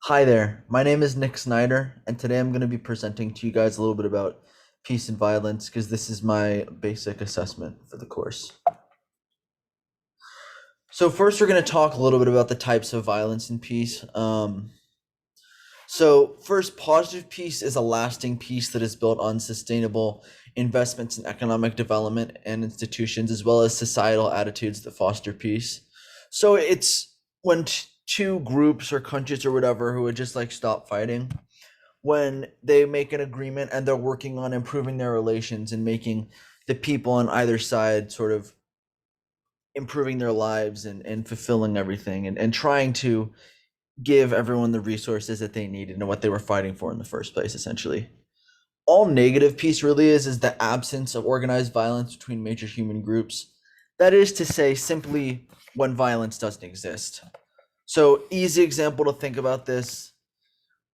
Hi there, my name is Nick Snyder, and today I'm going to be presenting to you guys a little bit about peace and violence because this is my basic assessment for the course. So, first, we're going to talk a little bit about the types of violence in peace. First, positive peace is a lasting peace that is built on sustainable investments in economic development and institutions, as well as societal attitudes that foster peace. So, it's when two groups or countries or whatever who would just like stop fighting when they make an agreement and they're working on improving their relations and making the people on either side sort of improving their lives and fulfilling everything and trying to give everyone the resources that they needed and what they were fighting for in the first place, essentially. All negative peace really is the absence of organized violence between major human groups. That is to say, simply when violence doesn't exist. So, easy example to think about this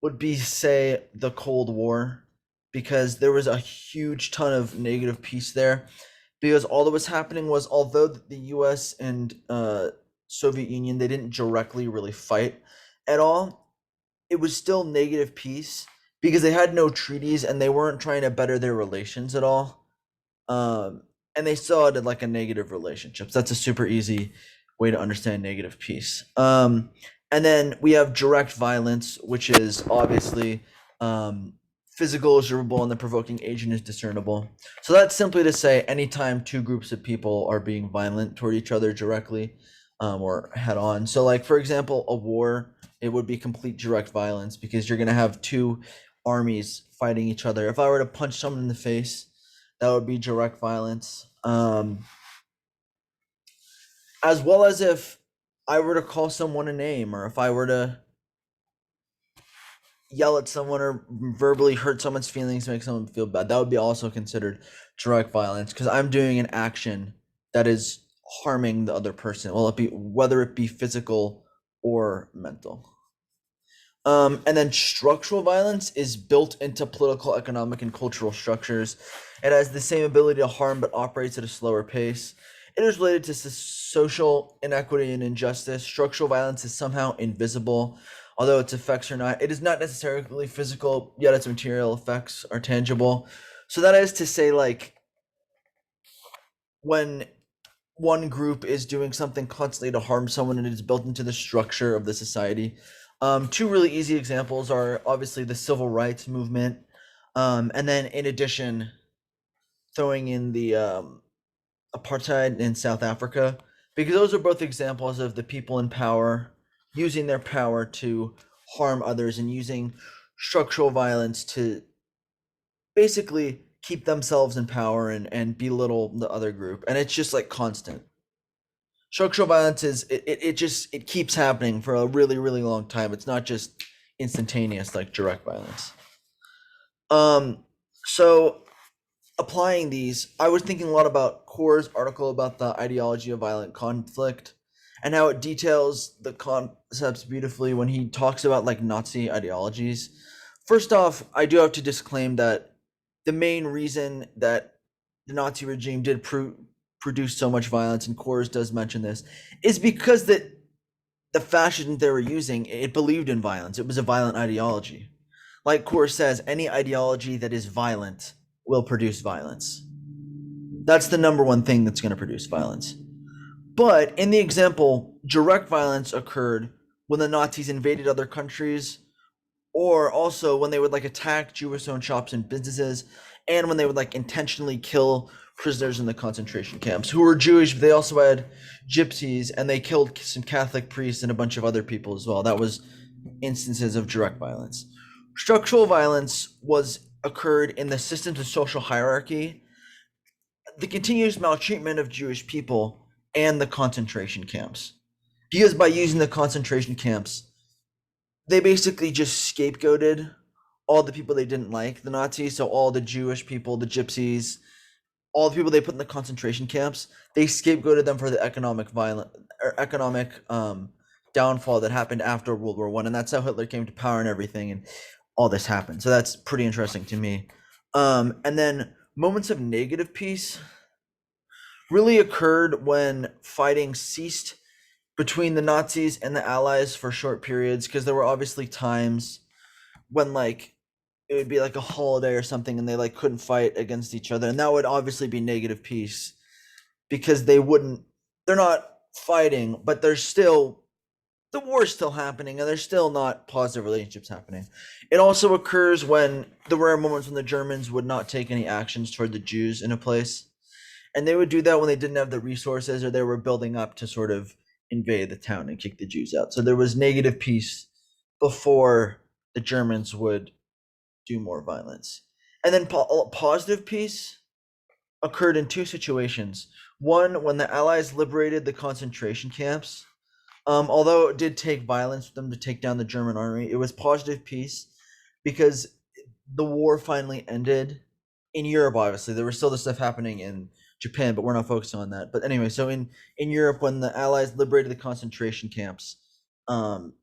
would be, say, the Cold War, because there was a huge ton of negative peace there. Because all that was happening was, although the U.S. and Soviet Union, they didn't directly really fight at all, it was still negative peace because they had no treaties and they weren't trying to better their relations at all. And they still had like a negative relationships. That's a super easy way to understand negative peace. And then we have direct violence, which is obviously physical is durable and the provoking agent is discernible. So that's simply to say, anytime two groups of people are being violent toward each other directly or head on. So, like for example, a war, it would be complete direct violence because you're going to have two armies fighting each other. If I were to punch someone in the face, that would be direct violence. As well as if I were to call someone a name, or if I were to yell at someone or verbally hurt someone's feelings to make someone feel bad, that would be also considered direct violence because I'm doing an action that is harming the other person. Well, it be whether it be physical or mental. And then structural violence is built into political, economic, and cultural structures. It has the same ability to harm but operates at a slower pace. It is related to social inequity and injustice. Structural violence is somehow invisible, although its effects are not. It is not necessarily physical, yet its material effects are tangible. So that is to say, like, when one group is doing something constantly to harm someone and it is built into the structure of the society. Two really easy examples are obviously the civil rights movement, and then in addition, throwing in the apartheid in South Africa, because those are both examples of the people in power using their power to harm others and using structural violence to basically keep themselves in power and belittle the other group. And it's just like constant. Structural violence is it just it keeps happening for a really long time. It's not just instantaneous like direct violence. Um, so applying these, I was thinking a lot about Core's article about the ideology of violent conflict and how it details the concepts beautifully when he talks about like Nazi ideologies. First off, I do have to disclaim that the main reason that the Nazi regime did produce so much violence, and Coors does mention this, is because that the fascism they were using, it believed in violence. It was a violent ideology. Like Coors says, any ideology that is violent will produce violence. That's the number one thing that's going to produce violence. But in the example, direct violence occurred when the Nazis invaded other countries, or also when they would like attack Jewish owned shops and businesses, and when they would like intentionally kill prisoners in the concentration camps who were Jewish, but they also had gypsies, and they killed some Catholic priests and a bunch of other people as well. That was instances of direct violence. Structural violence was occurred in the systems of social hierarchy, the continuous maltreatment of Jewish people, and the concentration camps. Because by using the concentration camps, they basically just scapegoated all the people they didn't like, the Nazis, so all the Jewish people, the gypsies, all the people they put in the concentration camps, they scapegoated them for the economic downfall that happened after World War One, and that's how Hitler came to power and everything, and all this happened. So that's pretty interesting to me. And then moments of negative peace really occurred when fighting ceased between the Nazis and the Allies for short periods, because there were obviously times when like it would be like a holiday or something and they like couldn't fight against each other, and that would obviously be negative peace because they're not fighting, but there's still the war's still happening and there's still not positive relationships happening. It also occurs when the rare moments when the Germans would not take any actions toward the Jews in a place. And they would do that when they didn't have the resources or they were building up to sort of invade the town and kick the Jews out. So there was negative peace before the Germans would do more violence. And then positive peace occurred in two situations. One, when the Allies liberated the concentration camps. Although it did take violence for them to take down the German army, it was positive peace because the war finally ended in Europe. Obviously, there was still this stuff happening in Japan, but we're not focusing on that. But anyway, so in Europe, when the Allies liberated the concentration camps, um,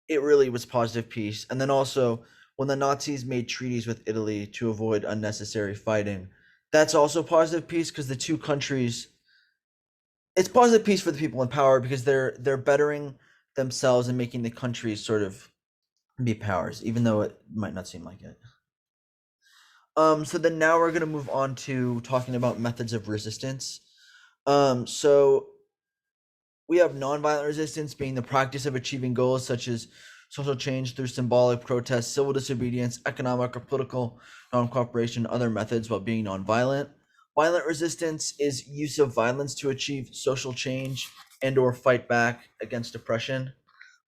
it really was positive peace. And then also when the Nazis made treaties with Italy to avoid unnecessary fighting, that's also positive peace because the two countries, it's positive peace for the people in power because they're bettering themselves and making the countries sort of be powers, even though it might not seem like it. So then now we're gonna move on to talking about methods of resistance. So we have nonviolent resistance being the practice of achieving goals such as social change through symbolic protest, civil disobedience, economic or political non-cooperation, other methods while being nonviolent. Violent resistance is use of violence to achieve social change and or fight back against oppression.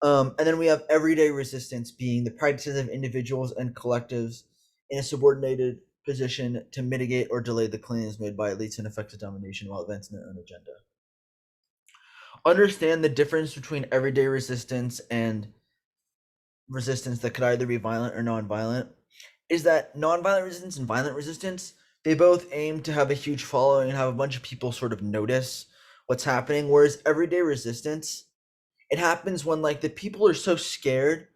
And then we have everyday resistance being the practices of individuals and collectives in a subordinated position to mitigate or delay the claims made by elites and effective domination while advancing their own agenda. Understand the difference between everyday resistance and resistance that could either be violent or non-violent is that non-violent resistance and violent resistance, they both aim to have a huge following and have a bunch of people sort of notice what's happening, whereas everyday resistance, it happens when like the people are so scared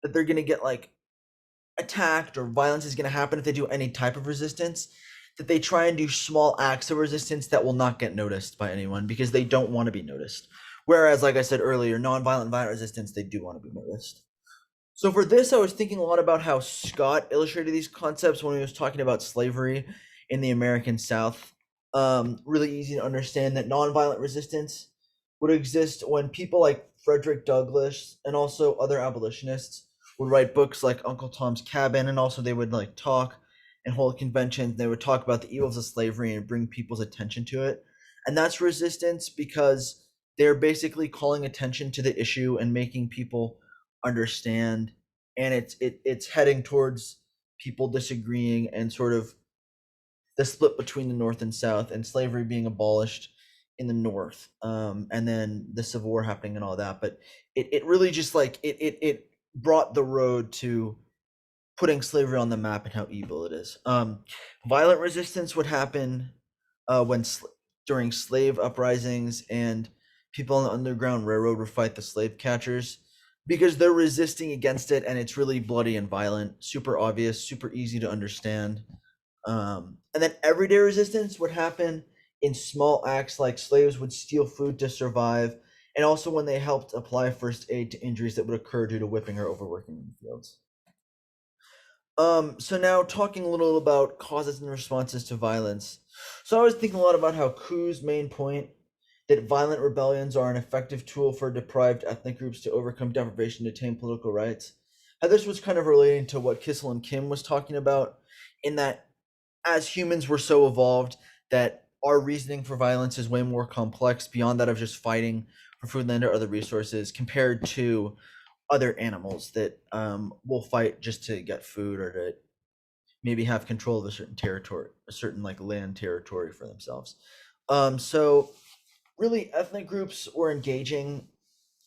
that they're going to get like attacked or violence is going to happen if they do any type of resistance, that they try and do small acts of resistance that will not get noticed by anyone because they don't want to be noticed. Whereas, like I said earlier, non-violent violent resistance, they do want to be noticed. So for this, I was thinking a lot about how Scott illustrated these concepts when he was talking about slavery in the American South. Really easy to understand that nonviolent resistance would exist when people like Frederick Douglass and also other abolitionists would write books like Uncle Tom's Cabin, and also they would like talk and hold conventions. They would talk about the evils of slavery and bring people's attention to it. And that's resistance because they're basically calling attention to the issue and making people understand, and it's heading towards people disagreeing and sort of the split between the North and South and slavery being abolished in the North, and then the Civil War happening and all that. But it really just like it brought the road to putting slavery on the map and how evil it is. Violent resistance would happen when during slave uprisings, and people on the Underground Railroad would fight the slave catchers because they're resisting against it, and it's really bloody and violent, super obvious, super easy to understand. And then everyday resistance would happen in small acts like slaves would steal food to survive, and also when they helped apply first aid to injuries that would occur due to whipping or overworking in the fields. So now talking a little about causes and responses to violence. So I was thinking a lot about how Ku's main point that violent rebellions are an effective tool for deprived ethnic groups to overcome deprivation to attain political rights. How this was kind of relating to what Kissel and Kim was talking about, in that as humans we're so evolved that our reasoning for violence is way more complex beyond that of just fighting for food, land, or other resources compared to other animals that will fight just to get food or to maybe have control of a certain territory, a certain like land territory for themselves. So really, ethnic groups were engaging,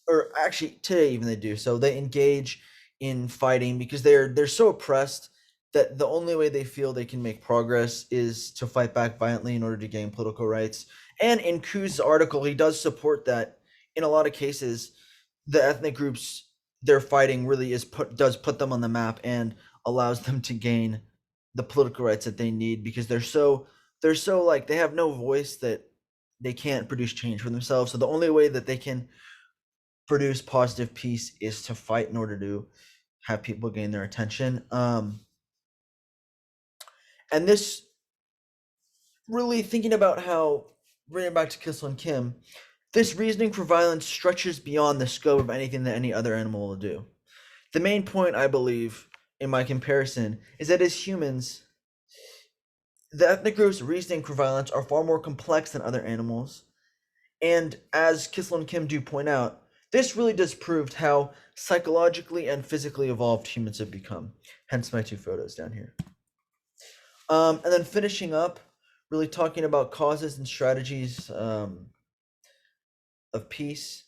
or actually today even they do. So they engage in fighting because they're so oppressed that the only way they feel they can make progress is to fight back violently in order to gain political rights. And in Ku's article, he does support that in a lot of cases, the ethnic groups they're fighting really does put them on the map and allows them to gain the political rights that they need because they're so like they have no voice, that they can't produce change for themselves. So the only way that they can produce positive peace is to fight in order to have people gain their attention. And this really thinking about how, bringing it back to Kissel and Kim, this reasoning for violence stretches beyond the scope of anything that any other animal will do. The main point, I believe, in my comparison, is that as humans, the ethnic group's reasoning for violence are far more complex than other animals. And as Kissel and Kim do point out, this really does prove how psychologically and physically evolved humans have become. Hence my two photos down here. And then finishing up, really talking about causes and strategies of peace.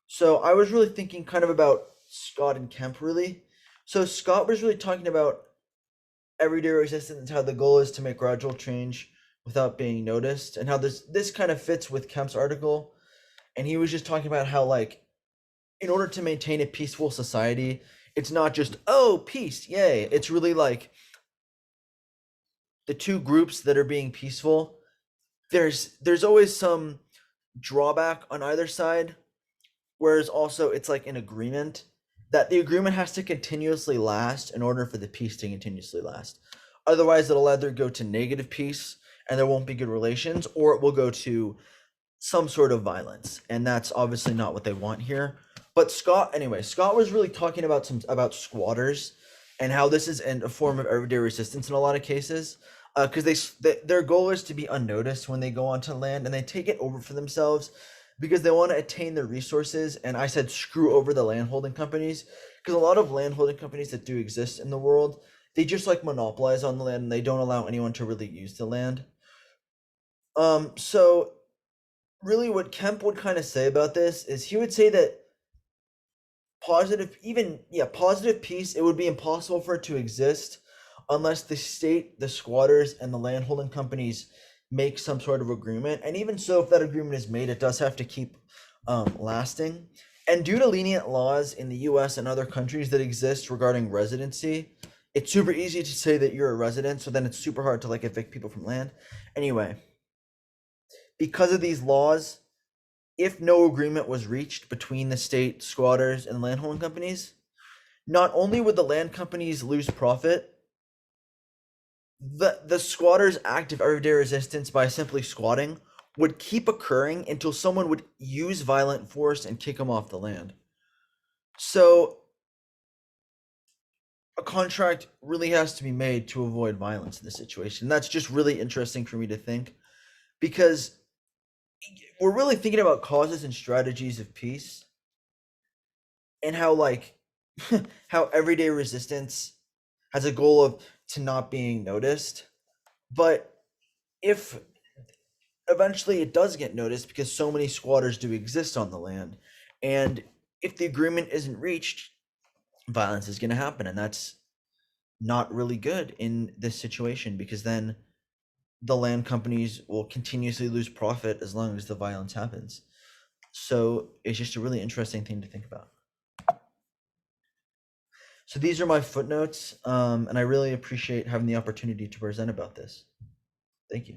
So I was really thinking kind of about Scott and Kemp, really. So Scott was really talking about everyday resistance, how the goal is to make gradual change without being noticed, and how this kind of fits with Kemp's article. And he was just talking about how, like, in order to maintain a peaceful society, it's not just, oh, peace, yay. It's really like the two groups that are being peaceful, there's always some drawback on either side, whereas also it's like an agreement that the agreement has to continuously last in order for the peace to continuously last. Otherwise, it'll either go to negative peace and there won't be good relations, or it will go to some sort of violence, and that's obviously not what they want here. But Scott was really talking about squatters and how this is a form of everyday resistance in a lot of cases, because their goal is to be unnoticed when they go onto land, and they take it over for themselves because they want to attain the resources. And I said screw over the landholding companies, because a lot of landholding companies that do exist in the world, they just like monopolize on the land and they don't allow anyone to really use the land. So really what Kemp would kind of say about this is he would say that positive peace, it would be impossible for it to exist unless the state, the squatters, and the landholding companies make some sort of agreement. And even so, if that agreement is made, it does have to keep lasting. And due to lenient laws in the US and other countries that exist regarding residency, it's super easy to say that you're a resident, so then it's super hard to like evict people from land. Anyway, because of these laws, if no agreement was reached between the state, squatters, and landholding companies, not only would the land companies lose profit, the squatters' act of everyday resistance by simply squatting would keep occurring until someone would use violent force and kick them off the land. So a contract really has to be made to avoid violence in this situation. That's just really interesting for me to think, because we're really thinking about causes and strategies of peace, and how like how everyday resistance has a goal of to not being noticed. But if eventually it does get noticed, because so many squatters do exist on the land, and if the agreement isn't reached, violence is going to happen, and that's not really good in this situation, because then the land companies will continuously lose profit as long as the violence happens. So it's just a really interesting thing to think about. So these are my footnotes, and I really appreciate having the opportunity to present about this. Thank you.